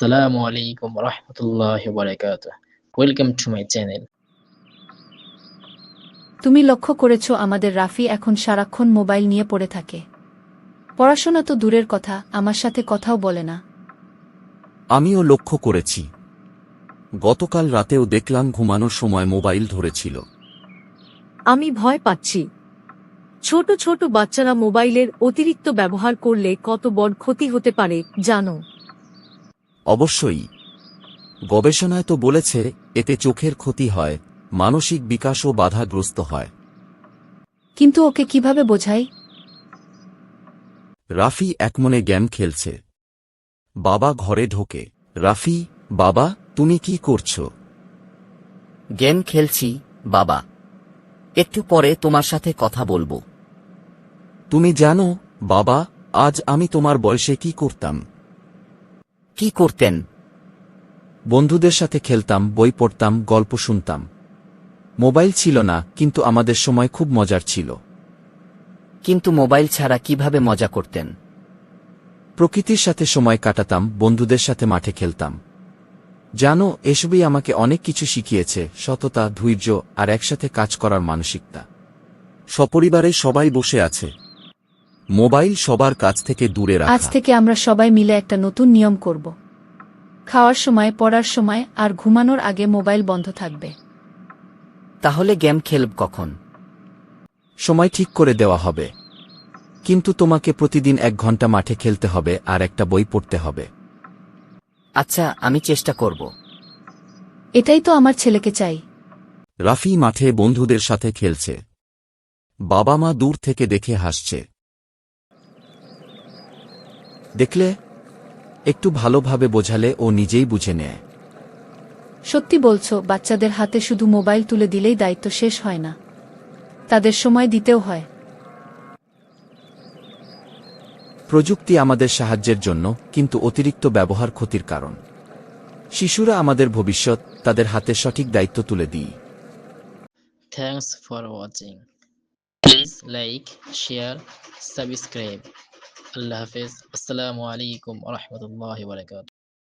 Assalamu alaikum warahmatullahi wabarakatuh. Welcome to my channel. তুমি লক্ষ্য করেছ আমাদের রাফি এখন সারাক্ষণ মোবাইল নিয়ে পড়ে থাকে। পড়াশোনা তো দূরের কথা, আমার সাথে কথাও বলে না। আমিও লক্ষ্য করেছি। গতকাল রাতেও দেখলাম ঘুমানোর সময় মোবাইল ধরেছিল। আমি ভয় পাচ্ছি। ছোট ছোট বাচ্চারা মোবাইলের অতিরিক্ত ব্যবহার করলে কত বড় ক্ষতি হতে পারে জানো? অবশ্যই। গবেষণায় তো বলেছে এতে চোখের ক্ষতি হয়, মানসিক বিকাশও বাধাগ্রস্ত হয়। কিন্তু ওকে কিভাবে বোঝাই? রাফি একমনে গেম খেলছে। বাবা ঘরে ঢোকে। রাফি, বাবা তুমি কি করছো? গেম খেলছি বাবা, একটু পরে তোমার সাথে কথা বলবো। তুমি জানো বাবা, আজ আমি তোমার বয়সে কি করতাম? কি করতেন? বন্ধুদের সাথে খেলতাম, বই পড়তাম, গল্প শুনতাম। মোবাইল ছিল না, কিন্তু আমাদের সময় খুব মজার ছিল। কিন্তু মোবাইল ছাড়া কিভাবে মজা করতেন? প্রকৃতির সাথে সময় কাটাতাম, বন্ধুদের সাথে মাঠে খেলতাম। জানো, এসবই আমাকে অনেক কিছু শিখিয়েছে, সততা, ধৈর্য আর একসাথে কাজ করার মানসিকতা। সপরিবারে সবাই বসে আছে, মোবাইল সবার কাছ থেকে দূরে আজ রাখা। থেকে আমরা সবাই মিলে একটা নতুন নিয়ম করব। খাওয়ার সময়, পড়ার সময় আর ঘুমানোর আগে মোবাইল বন্ধ থাকবে। তাহলে গেম খেলব কখন? সময় ঠিক করে দেওয়া হবে, কিন্তু তোমাকে প্রতিদিন 1 ঘন্টা মাঠে খেলতে হবে আর একটা বই পড়তে হবে। আচ্ছা, আমি চেষ্টা করব। এটাই তো আমার ছেলেকে চাই। রাফি মাঠে বন্ধুদের সাথে খেলছে। বাবা মা দূর থেকে দেখে হাসছে। দেখলে, একটু ভালোভাবে বোঝালে ও নিজেই বুঝে নেয়। সত্যি বলছো, বাচ্চাদের হাতে শুধু মোবাইল তুলে দিলেই দায়িত্ব শেষ হয় না, তাদের সময় দিতেও হয়। প্রযুক্তি আমাদের সাহায্যের জন্য, কিন্তু অতিরিক্ত ব্যবহার ক্ষতির কারণ। শিশুরা আমাদের ভবিষ্যৎ, তাদের হাতে সঠিক দায়িত্ব তুলে দিই। Thanks for watching. Please like, share, subscribe. Allah Hafiz. Assalamu alaikum warahmatullahi wabarakatuh.